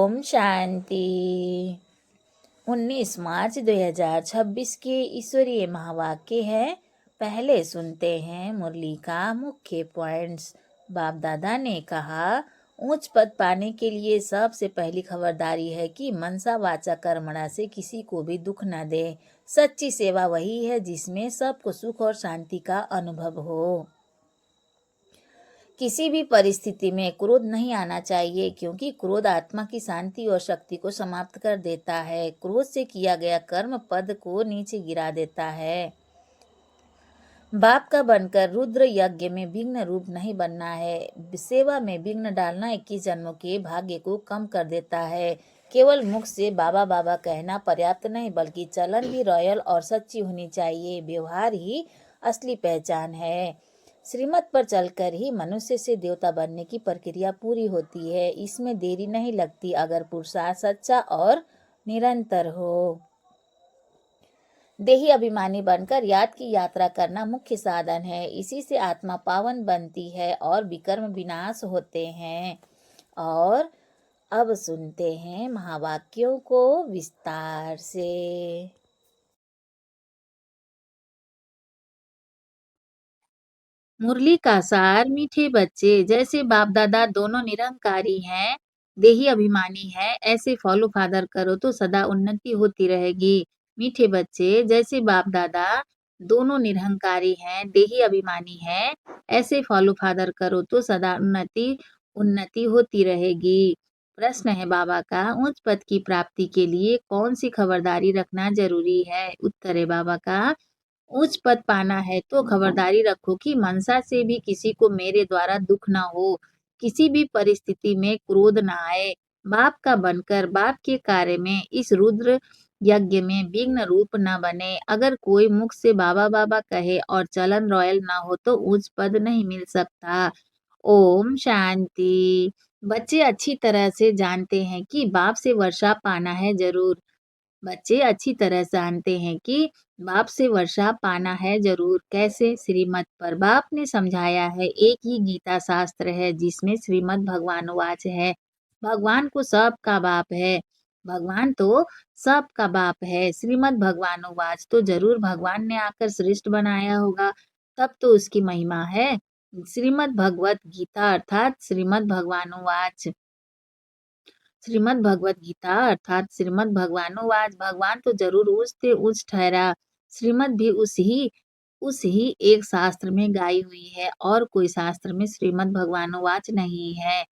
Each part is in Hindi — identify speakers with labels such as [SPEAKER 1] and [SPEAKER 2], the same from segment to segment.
[SPEAKER 1] ओम शांति। 19 मार्च 2026 के ईश्वरीय महावाक्य है। पहले सुनते हैं मुरली का मुख्य पॉइंट्स। बाप दादा ने कहा, उच्च पद पाने के लिए सबसे पहली खबरदारी है कि मनसा वाचा कर्मणा से किसी को भी दुख न दे। सच्ची सेवा वही है जिसमें सबको सुख और शांति का अनुभव हो। किसी भी परिस्थिति में क्रोध नहीं आना चाहिए, क्योंकि क्रोध आत्मा की शांति और शक्ति को समाप्त कर देता है। क्रोध से किया गया कर्म पद को नीचे गिरा देता है। बाप का बनकर रुद्र यज्ञ में विघ्न रूप नहीं बनना है। सेवा में विघ्न डालना 21 जन्मों के भाग्य को कम कर देता है। केवल मुख से बाबा बाबा कहना पर्याप्त नहीं, बल्कि चलन भी रॉयल और सच्ची होनी चाहिए। व्यवहार ही असली पहचान है। श्रीमत पर चलकर ही मनुष्य से देवता बनने की प्रक्रिया पूरी होती है। इसमें देरी नहीं लगती अगर पुरुषार्थ सच्चा और निरंतर हो। देही अभिमानी बनकर याद की यात्रा करना मुख्य साधन है। इसी से आत्मा पावन बनती है और विकर्म विनाश होते हैं। और अब सुनते हैं महावाक्यों को विस्तार से। मुरली का सार। मीठे बच्चे, जैसे बाप दादा दोनों निरंकारी हैं, देही अभिमानी है, ऐसे फॉलो फादर करो तो सदा उन्नति होती रहेगी। मीठे बच्चे, जैसे बाप दादा दोनों निरहंकारी हैं, देही अभिमानी है, ऐसे फॉलो फादर करो तो सदा उन्नति होती रहेगी। प्रश्न है बाबा का, उच्च पद की प्राप्ति के लिए कौन सी खबरदारी रखना जरूरी है? उत्तर है बाबा का, उच्च पद पाना है तो खबरदारी रखो कि मनसा से भी किसी को मेरे द्वारा दुख ना हो। किसी भी परिस्थिति में क्रोध ना आए। बाप का बनकर बाप के कार्य में इस रुद्र यज्ञ में विघ्न रूप न बने। अगर कोई मुख से बाबा बाबा कहे और चलन रॉयल ना हो तो उच्च पद नहीं मिल सकता। ओम शांति। बच्चे अच्छी तरह से जानते हैं कि बाप से वर्षा पाना है जरूर। बच्चे अच्छी तरह जानते हैं कि बाप से वर्षा पाना है जरूर। कैसे? श्रीमत पर बाप ने समझाया है। एक ही गीता शास्त्र है जिसमें श्रीमद् भगवानुवाच है। भगवान को सबका बाप है। भगवान तो सबका बाप है। श्रीमद् भगवानुवाच तो जरूर भगवान ने आकर सृष्टि बनाया होगा, तब तो उसकी महिमा है। श्रीमद् भगवत गीता अर्थात श्रीमद् भगवानुवाच। श्रीमद् भगवत गीता अर्थात श्रीमद् भगवानुवाच। भगवान तो जरूर उच्च से उच्च ठहरा। श्रीमद् भी उस ही एक शास्त्र में गाई हुई है और कोई शास्त्र में श्रीमद् भगवानुवाच नहीं है।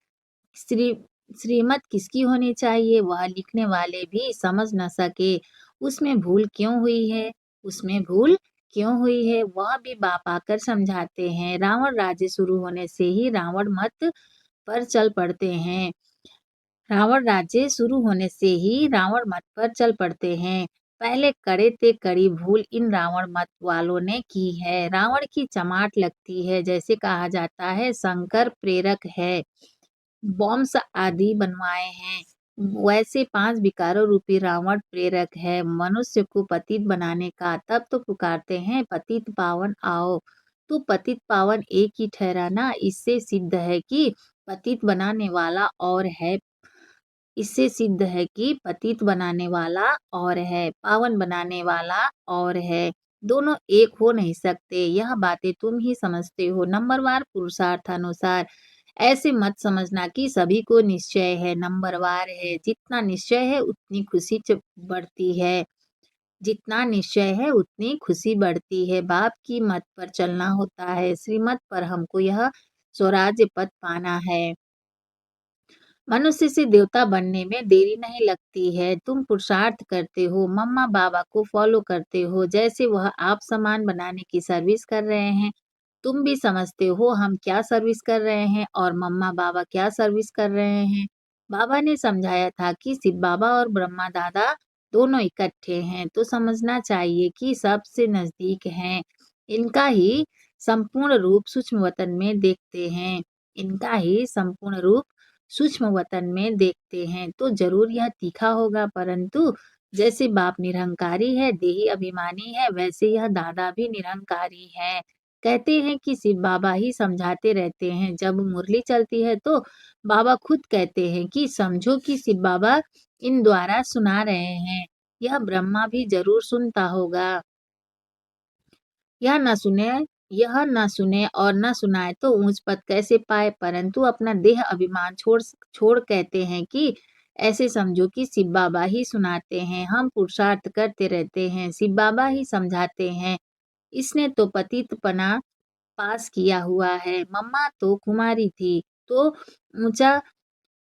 [SPEAKER 1] श्री श्रीमद् किसकी होनी चाहिए? वह लिखने वाले भी समझ न सके उसमें भूल क्यों हुई है। उसमें भूल क्यों हुई है वह भी बाप आकर समझाते हैं। रावण राज्य शुरू होने से ही रावण मत पर चल पड़ते हैं। रावण राज्य शुरू होने से ही रावण मत पर चल पड़ते हैं। पहले कड़े ते कड़ी भूल इन रावण मत वालों ने की है। रावण की चमाट लगती है। जैसे कहा जाता है शंकर प्रेरक है, बॉम्ब्स आदि बनवाए हैं, वैसे 5 विकारों रूपी रावण प्रेरक है मनुष्य को पतित बनाने का। तब तो पुकारते हैं पतित पावन आओ। तो पतित पावन एक ही ठहरा ना। इससे सिद्ध है कि पतित बनाने वाला और है। इससे सिद्ध है कि पतित बनाने वाला और है, पावन बनाने वाला और है। दोनों एक हो नहीं सकते। यह बातें तुम ही समझते हो नंबरवार पुरुषार्थ अनुसार। ऐसे मत समझना कि सभी को निश्चय है, नंबरवार है। जितना निश्चय है उतनी खुशी बढ़ती है। जितना निश्चय है उतनी खुशी बढ़ती है। बाप की मत पर चलना होता है। श्रीमत पर हमको यह स्वराज्य पद पाना है। मनुष्य से देवता बनने में देरी नहीं लगती है। तुम पुरुषार्थ करते हो, मम्मा बाबा को फॉलो करते हो, जैसे वह आप समान बनाने की सर्विस कर रहे हैं। तुम भी समझते हो हम क्या सर्विस कर रहे हैं और मम्मा बाबा क्या सर्विस कर रहे हैं। बाबा ने समझाया था कि शिव बाबा और ब्रह्मा दादा दोनों इकट्ठे हैं, तो समझना चाहिए कि सबसे नजदीक हैं। इनका ही संपूर्ण रूप सूक्ष्म वतन में देखते हैं। इनका ही संपूर्ण रूप सूक्ष्म वतन में देखते हैं तो जरूर यह तीखा होगा, परंतु जैसे बाप निरहंकारी है, देही अभिमानी है, वैसे यह दादा भी निरहंकारी है। कहते हैं कि शिव बाबा ही समझाते रहते हैं। जब मुरली चलती है तो बाबा खुद कहते हैं कि समझो कि शिव बाबा इन द्वारा सुना रहे हैं। यह ब्रह्मा भी ज़रूर सुनता होगा। यह न सुने यह न सुने और न सुनाए तो ऊँच पद कैसे पाए? परंतु अपना देह अभिमान छोड़ कहते हैं कि ऐसे समझो कि शिव बाबा ही सुनाते हैं। हम पुरुषार्थ करते रहते हैं, शिव बाबा ही समझाते हैं। इसने तो पतितपना पास किया हुआ है। मम्मा तो कुमारी थी, तो ऊँचा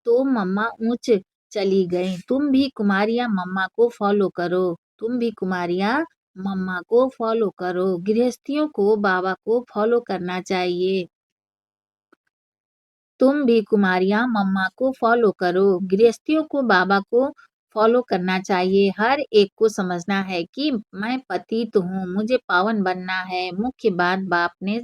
[SPEAKER 1] तो मम्मा ऊँच चली गईं। तुम भी कुमारियाँ मम्मा को फ़ॉलो करो। तुम भी कुमारियाँ मम्मा को फ़ॉलो करो। गृहस्थियों को बाबा को फ़ॉलो करना चाहिए। तुम भी कुमारियाँ मम्मा को फ़ॉलो करो। गृहस्थियों को बाबा को फ़ॉलो करना चाहिए। हर एक को समझना है कि मैं पतित हूँ, मुझे पावन बनना है। मुख्य बात बाप ने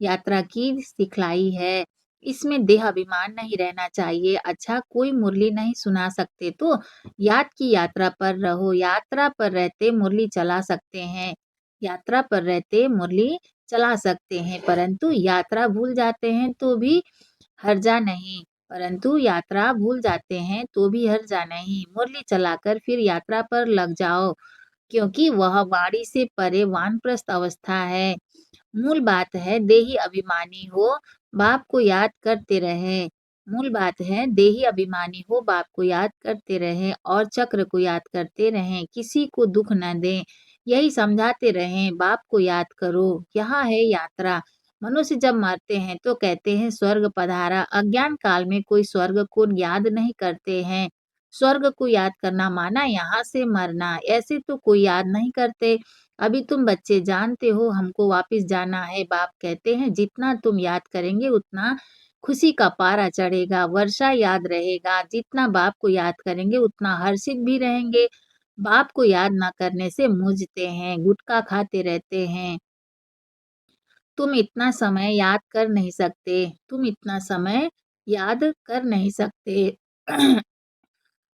[SPEAKER 1] यात्रा की सिखलाई है। इसमें देहाभिमान नहीं रहना चाहिए। अच्छा कोई मुरली नहीं सुना सकते तो याद की यात्रा पर रहो। यात्रा पर रहते मुरली चला सकते हैं। यात्रा पर रहते मुरली चला सकते हैं, परंतु यात्रा भूल जाते हैं तो भी हर्जा नहीं, परंतु यात्रा भूल जाते हैं तो भी हर्जा नहीं। मुरली चलाकर फिर यात्रा पर लग जाओ, क्योंकि वह वाणी से परे वानप्रस्थ अवस्था है। मूल बात है देही अभिमानी हो, बाप को याद करते रहें। मूल बात है देही अभिमानी हो, बाप को याद करते रहें और चक्र को याद करते रहें। किसी को दुःख न दें, यही समझाते रहें। बाप को याद करो, यहाँ है यात्रा। मनुष्य जब मरते हैं तो कहते हैं स्वर्ग पधारा। अज्ञान काल में कोई स्वर्ग को याद नहीं करते हैं। स्वर्ग को याद करना माना यहाँ से मरना, ऐसे तो कोई याद नहीं करते। अभी तुम बच्चे जानते हो हमको वापस जाना है। बाप कहते हैं जितना तुम याद करेंगे उतना खुशी का पारा चढ़ेगा, वर्षा याद रहेगा। जितना बाप को याद करेंगे उतना हर्षित भी रहेंगे। बाप को याद ना करने से मूझते हैं, गुटखा खाते रहते हैं। तुम इतना समय याद कर नहीं सकते, तुम इतना समय याद कर नहीं सकते।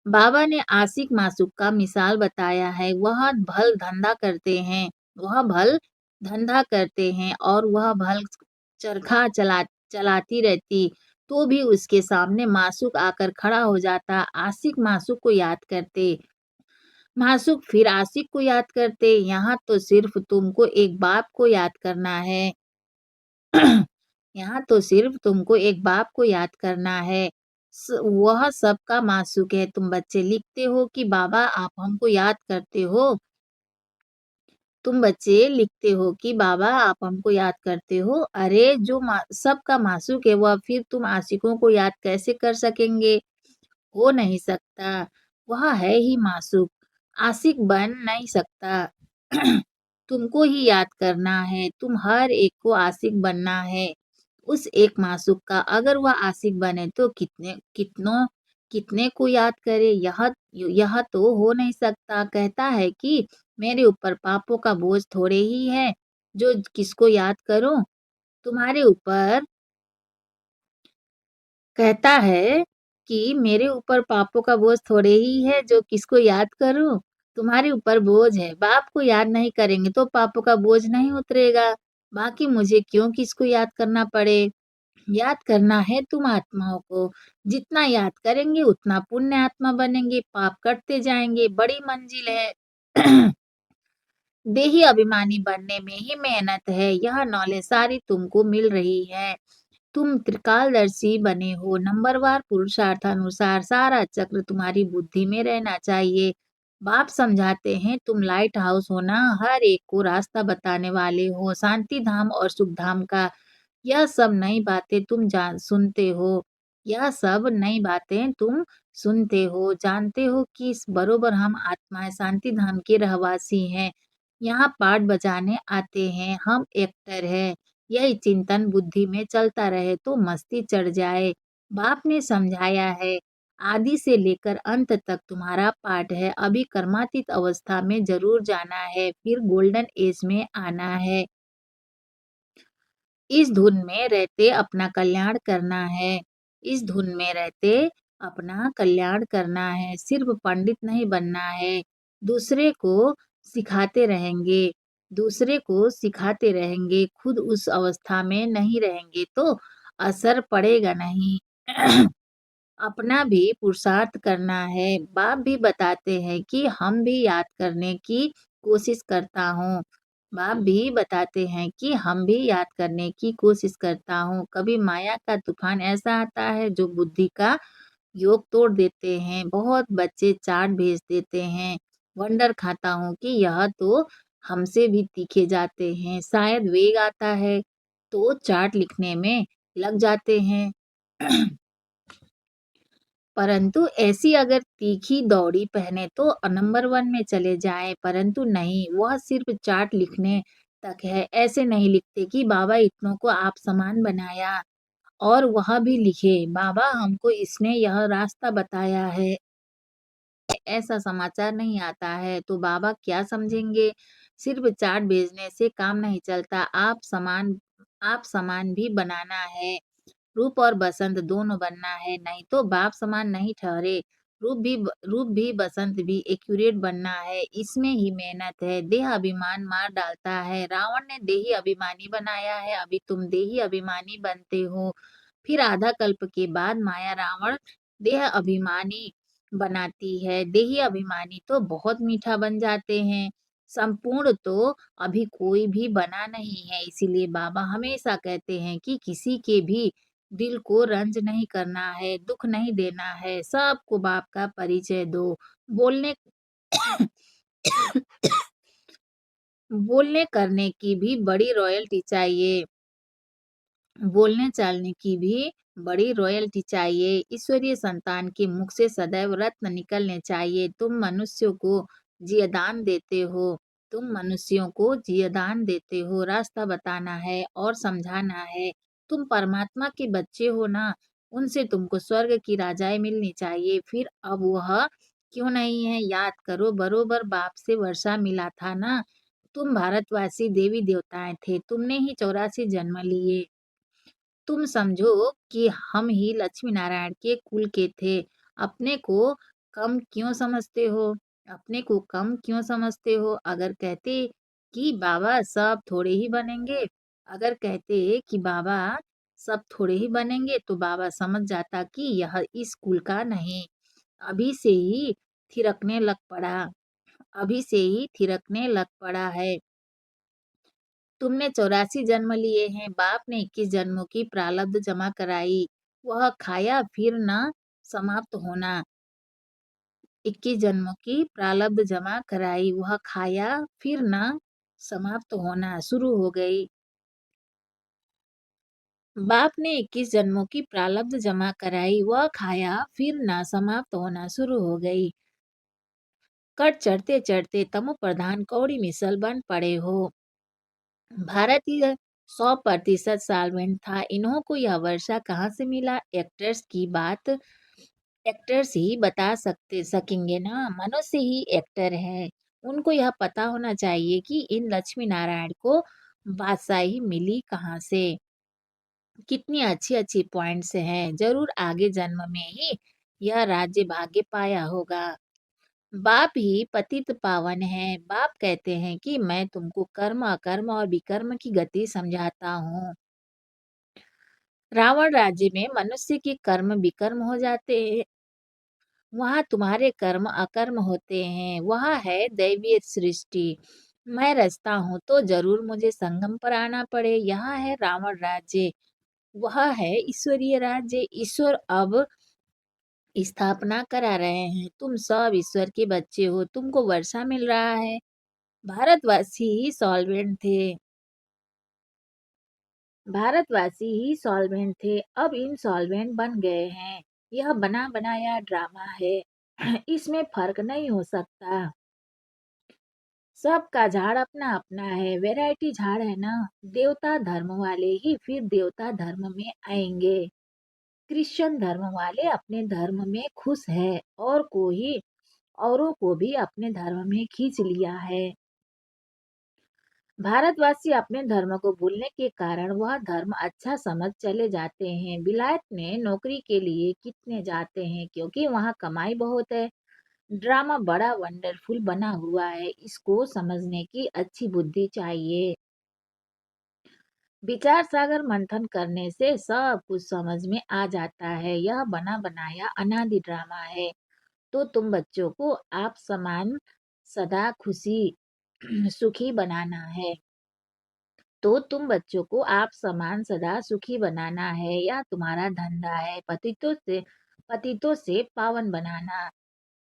[SPEAKER 1] बाबा ने आशिक मासूक का मिसाल बताया है। वह भल धंधा करते हैं और वह भल चरखा चलाती रहती, तो भी उसके सामने मासूक आकर खड़ा हो जाता। आशिक मासूक को याद करते, मासूक फिर आशिक को याद करते। यहाँ तो सिर्फ तुमको एक बाप को याद करना है। यहाँ तो सिर्फ तुमको एक बाप को याद करना है। वह सबका मासूक है। तुम बच्चे लिखते हो कि बाबा आप हमको याद करते हो। तुम बच्चे लिखते हो कि बाबा आप हमको याद करते हो। अरे जो सबका मासूक है वह फिर तुम आशिकों को याद कैसे कर सकेंगे? हो नहीं सकता। वह है ही मासूक, आशिक बन नहीं सकता। तुमको ही याद करना है, तुम हर एक को आशिक बनना है। उस एक मासूक का अगर वह आशिक बने तो कितने को याद करे? यह तो हो नहीं सकता। कहता है कि मेरे ऊपर पापों का बोझ थोड़े ही है, जो किसको याद करूं? तुम्हारे ऊपर कहता है कि मेरे ऊपर पापों का बोझ थोड़े ही है, जो किसको याद करूं? तुम्हारे ऊपर बोझ है, बाप को याद नहीं करेंगे तो पापों का बोझ नहीं उतरेगा। बाकी मुझे क्यों किसको याद करना पड़े? याद करना है तुम आत्माओं को। जितना याद करेंगे उतना पुण्य आत्मा बनेंगे, पाप कटते जाएंगे। बड़ी मंजिल है। देही अभिमानी बनने में ही मेहनत है। यह नॉलेज सारी तुमको मिल रही है। तुम त्रिकालदर्शी बने हो। नंबरवार पुरुषार्थानुसार सारा चक्र तुम्हारी बुद्धि में रहना चाहिए। बाप समझाते हैं तुम लाइट हाउस हो ना, हर एक को रास्ता बताने वाले हो, शांति धाम और सुख धाम का। यह सब नई बातें तुम सुनते हो। यह सब नई बातें तुम सुनते हो, जानते हो कि इस बरोबर हम आत्माएं शांति धाम के रहवासी हैं। यहाँ पाठ बजाने आते हैं, हम एक्टर हैं। यही चिंतन बुद्धि में चलता रहे तो मस्ती चढ़ जाए। बाप ने समझाया है, आदि से लेकर अंत तक तुम्हारा पाठ है। अभी कर्मातीत अवस्था में जरूर जाना है, फिर गोल्डन एज में आना है। इस धुन में रहते अपना कल्याण करना है। इस धुन में रहते अपना कल्याण करना है। सिर्फ पंडित नहीं बनना है। दूसरे को सिखाते रहेंगे। दूसरे को सिखाते रहेंगे, खुद उस अवस्था में नहीं रहेंगे तो असर पड़ेगा नहीं। अपना भी पुरुषार्थ करना है। बाप भी बताते हैं कि हम भी याद करने की कोशिश करता हूँ। बाप भी बताते हैं कि हम भी याद करने की कोशिश करता हूँ। कभी माया का तूफान ऐसा आता है जो बुद्धि का योग तोड़ देते हैं। बहुत बच्चे चार्ट भेज देते हैं। वंडर खाता हूँ कि यह तो हमसे भी तीखे जाते हैं। शायद वेग आता है तो चार्ट लिखने में लग जाते हैं। परंतु ऐसी अगर तीखी दौड़ी पहने तो नंबर 1 में चले जाएँ, परंतु नहीं, वह सिर्फ़ चार्ट लिखने तक है। ऐसे नहीं लिखते कि बाबा इतनों को आप समान बनाया और वह भी लिखे, बाबा हमको इसने यह रास्ता बताया है। ऐसा समाचार नहीं आता है, तो बाबा क्या समझेंगे? सिर्फ़ चार्ट भेजने से काम नहीं चलता, आप समान भी बनाना है। रूप और बसंत दोनों बनना है, नहीं तो बाप समान नहीं ठहरे। रूप भी बसंत भी एक्यूरेट बनना है, इसमें ही मेहनत है। देह अभिमान मार डालता है। रावण ने देही अभिमानी बनाया है, अभी तुम देही अभिमानी बनते हो। फिर आधा कल्प के बाद माया रावण देह अभिमानी बनाती है। देही अभिमानी तो बहुत मीठा बन जाते हैं। संपूर्ण तो अभी कोई भी बना नहीं है, इसीलिए बाबा हमेशा कहते हैं कि किसी के भी दिल को रंज नहीं करना है, दुःख नहीं देना है, सबको बाप का परिचय दो। बोलने बोलने करने की भी बड़ी रॉयल्टी चाहिए। बोलने चालने की भी बड़ी रॉयल्टी चाहिए। ईश्वरीय संतान के मुख से सदैव रत्न निकलने चाहिए। तुम मनुष्यों को जियदान देते हो, रास्ता बताना है और समझाना है। तुम परमात्मा के बच्चे हो ना, उनसे तुमको स्वर्ग की राजाएँ मिलनी चाहिए। फिर अब वह क्यों नहीं है, याद करो बरोबर बाप से वर्षा मिला था ना। तुम भारतवासी देवी-देवताएँ थे, तुमने ही 84 जन्म लिए। तुम समझो कि हम ही लक्ष्मी नारायण के कुल के थे। अपने को कम क्यों समझते हो? अपने को कम क्यों समझते हो? अगर कहते कि बाबा सब थोड़े ही बनेंगे तो बाबा समझ जाता कि यह इस कुल का नहीं। अभी से ही थिरकने लग पड़ा अभी से ही थिरकने लग पड़ा है। तुमने 84 जन्म लिए हैं, बाप ने 21 जन्मों की प्रारब्ध जमा कराई, वह खाया फिर न समाप्त होना। 21 जन्मों की प्रारब्ध जमा कराई, वह खाया फिर न समाप्त होना शुरू हो गई। बाप ने 21 जन्मों की प्रारब्ध जमा कराई, वह खाया फिर न समाप्त होना शुरू हो गई। कट चढ़ते चढ़ते तमो प्रधान कौड़ी मिसल बन पड़े हो। भारतीय 100% सॉल्वेंट था। इन्हों को यह वर्षा कहाँ से मिला? एक्टर्स ही बता सकेंगे ना, मनुष्य ही एक्टर है। उनको यह पता होना चाहिए कि इन लक्ष्मी नारायण को बादशाही मिली कहाँ से। कितनी अच्छी अच्छी पॉइंट्स हैं, जरूर आगे जन्म में ही यह राज्य भाग्य पाया होगा। बाप ही पतित पावन है। बाप कहते हैं कि मैं तुमको कर्म अकर्म और विकर्म की गति समझाता हूँ। रावण राज्य में मनुष्य के कर्म विकर्म हो जाते हैं, वहाँ तुम्हारे कर्म अकर्म होते हैं। वह है दैवीय सृष्टि। मैं रचता हूँ तो जरूर मुझे संगम पर आना पड़े। यहाँ है रावण राज्य, वह है ईश्वरीय राज्य। ईश्वर अब स्थापना करा रहे हैं। तुम सब ईश्वर के बच्चे हो, तुमको वर्षा मिल रहा है। भारतवासी ही सॉल्वेंट थे भारतवासी ही सॉल्वेंट थे, अब इंसॉल्वेंट बन गए हैं। यह बना बनाया ड्रामा है। इसमें फर्क नहीं हो सकता। सबका झाड़ अपना अपना है, वैरायटी झाड़ है ना। देवता धर्म वाले ही फिर देवता धर्म में आएंगे। क्रिश्चियन धर्म वाले अपने धर्म में खुश है और कोई औरों को भी अपने धर्म में खींच लिया है। भारतवासी अपने धर्म को भूलने के कारण वह धर्म अच्छा समझ चले जाते हैं। विलायत में नौकरी के लिए कितने जाते हैं क्योंकि वहाँ कमाई बहुत है। ड्रामा बड़ा वंडरफुल बना हुआ है, इसको समझने की अच्छी बुद्धि चाहिए। विचार सागर मंथन करने से सब कुछ समझ में आ जाता है। यह बना बनाया अनादि ड्रामा है। तो तुम बच्चों को आप समान सदा खुशी सुखी बनाना है। तो तुम बच्चों को आप समान सदा सुखी बनाना है, यह तुम्हारा धंधा है। पतितों से पावन बनाना।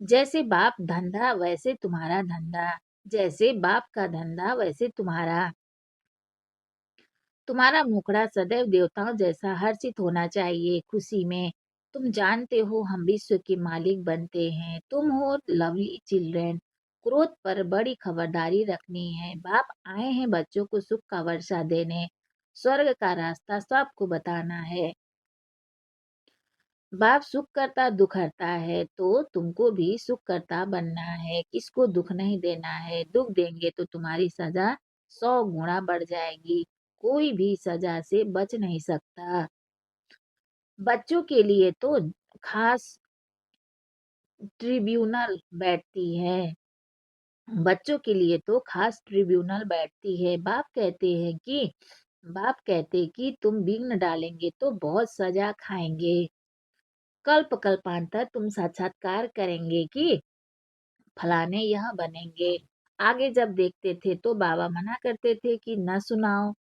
[SPEAKER 1] जैसे बाप धंधा वैसे तुम्हारा धंधा। जैसे बाप का धंधा वैसे तुम्हारा। तुम्हारा मुखड़ा सदैव देवताओं जैसा हर्षित होना चाहिए खुशी में। तुम जानते हो हम विश्व के मालिक बनते हैं। तुम हो लवली चिल्ड्रेन। क्रोध पर बड़ी खबरदारी रखनी है। बाप आए हैं बच्चों को सुख का वर्षा देने। स्वर्ग का रास्ता सबको बताना है। बाप सुख करता दुख हरता है, तो तुमको भी सुख करता बनना है। किसको दुख नहीं देना है। दुख देंगे तो तुम्हारी सजा 100 गुना बढ़ जाएगी। कोई भी सजा से बच नहीं सकता। बच्चों के लिए तो खास ट्रिब्यूनल बैठती है। बच्चों के लिए तो खास ट्रिब्यूनल बैठती है। बाप कहते कि तुम विघ्न डालेंगे तो बहुत सजा खाएंगे। कल्प कल्पांतर तुम साक्षात्कार करेंगे कि फलाने यह बनेंगे। आगे जब देखते थे तो बाबा मना करते थे कि न सुनाओ।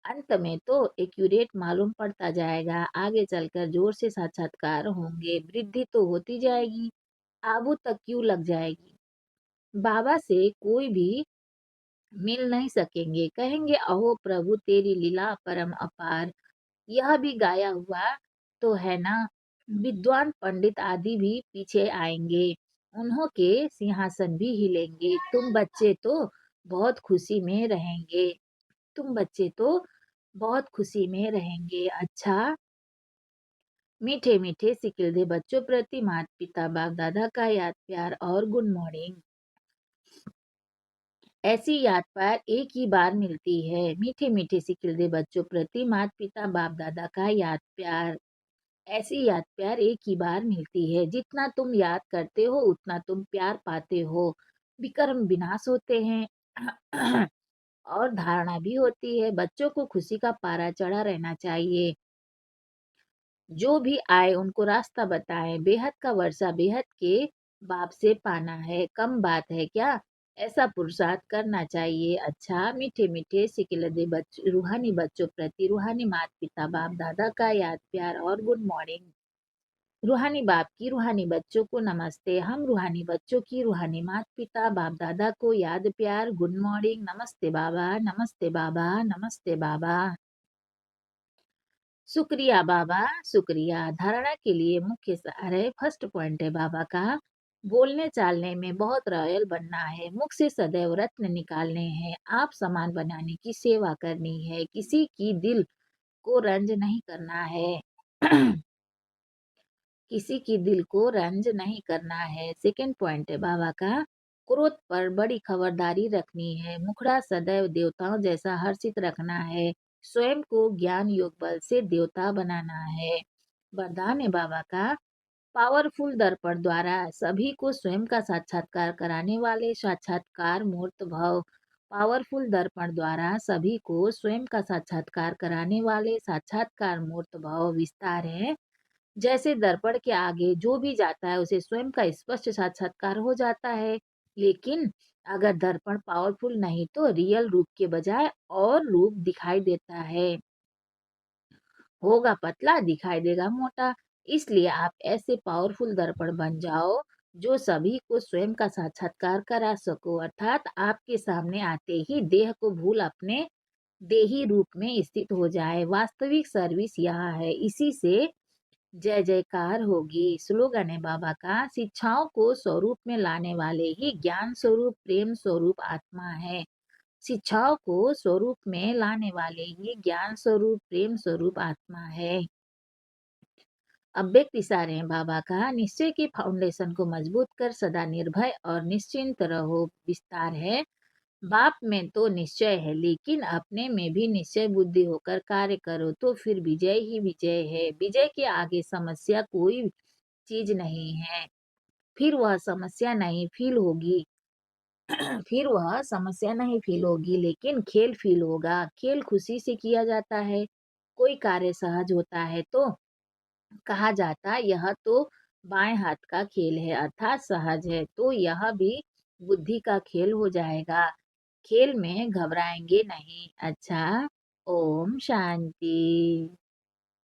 [SPEAKER 1] अंत में तो एक्यूरेट मालूम पड़ता जाएगा। आगे चलकर जोर से साक्षात्कार होंगे। वृद्धि तो होती जाएगी। आबू तक क्यों लग जाएगी। बाबा से कोई भी मिल नहीं सकेंगे। कहेंगे अहो प्रभु तेरी लीला परम अपार। यह भी गाया हुआ तो है ना। विद्वान पंडित आदि भी पीछे आएंगे। उन्हों के सिंहासन भी हिलेंगे। तुम बच्चे तो बहुत खुशी में रहेंगे। तुम बच्चे तो बहुत खुशी में रहेंगे। अच्छा, मीठे मीठे सिकिल दे बच्चों प्रति माता पिता बाप दादा का याद प्यार और गुड मॉर्निंग। ऐसी याद प्यार एक ही बार मिलती है। मीठे मीठे सिकिल दे बच्चों प्रति माता पिता बाप दादा का याद प्यार। ऐसी याद प्यार एक ही बार मिलती है। जितना तुम याद करते हो उतना तुम प्यार पाते हो। विकर्म विनाश होते हैं और धारणा भी होती है। बच्चों को खुशी का पारा चढ़ा रहना चाहिए। जो भी आए उनको रास्ता बताएं। बेहद का वर्षा बेहद के बाप से पाना है। कम बात है क्या। ऐसा पुरुषार्थ करना चाहिए। अच्छा, मीठे मीठे सिकिलदे रूहानी बच्चों प्रति रूहानी माता पिता बाप दादा का याद प्यार और गुड मॉर्निंग। रूहानी बाप की रूहानी बच्चों को नमस्ते। हम रूहानी बच्चों की रूहानी माता पिता बाप दादा को याद प्यार गुड मॉर्निंग। नमस्ते बाबा, नमस्ते बाबा, नमस्ते बाबा। शुक्रिया बाबा, शुक्रिया। धारणा के लिए मुख्य सार है। फर्स्ट पॉइंट है बाबा का, बोलने चालने में बहुत रॉयल बनना है। मुख से सदैव रत्न निकालने हैं। आप सामान बनाने की सेवा करनी है। किसी की दिल को रंज नहीं करना है किसी की दिल को रंज नहीं करना है। सेकंड पॉइंट है बाबा का, क्रोध पर बड़ी खबरदारी रखनी है। मुखड़ा सदैव देवताओं जैसा हर्षित रखना है। स्वयं को ज्ञान योग बल से देवता बनाना है। वरदान है बाबा का, पावरफुल दर्पण द्वारा सभी को स्वयं का साक्षात्कार कराने वाले साक्षात्कार मूर्त भव। पावरफुल दर्पण द्वारा सभी को स्वयं का साक्षात्कार कराने वाले साक्षात्कार मूर्त भव। विस्तार है, जैसे दर्पण के आगे जो भी जाता है उसे स्वयं का स्पष्ट साक्षात्कार हो जाता है। लेकिन अगर दर्पण पावरफुल नहीं तो रियल रूप के बजाय और रूप दिखाई देता है। होगा पतला दिखाई देगा मोटा। इसलिए आप ऐसे पावरफुल दर्पण बन जाओ जो सभी को स्वयं का साक्षात्कार करा सको। अर्थात आपके सामने आते ही देह को भूल अपने देही रूप में स्थित हो जाए। वास्तविक सर्विस यहाँ है। इसी से जय जयकार होगी। स्लोगन है बाबा का, शिक्षाओं को स्वरूप में लाने वाले ही ज्ञान स्वरूप प्रेम स्वरूप आत्मा है। शिक्षाओं को स्वरूप में लाने वाले ही ज्ञान स्वरूप प्रेम स्वरूप आत्मा है। अव्यक्त इशारे हैं बाबा का, निश्चय की फाउंडेशन को मजबूत कर सदा निर्भय और निश्चिंत रहो। विस्तार है, बाप में तो निश्चय है लेकिन अपने में भी निश्चय बुद्धि होकर कार्य करो तो फिर विजय ही विजय है। विजय के आगे समस्या कोई चीज नहीं है। फिर वह समस्या नहीं फ़ील होगी। फिर वह समस्या नहीं फ़ील होगी, लेकिन खेल फ़ील होगा। खेल खुशी से किया जाता है। कोई कार्य सहज होता है तो कहा जाता यह तो बाएँ हाथ का खेल है अर्थात सहज है, तो यह भी बुद्धि का खेल हो जाएगा। खेल में घबराएँगे नहीं। अच्छा, ओम शांति।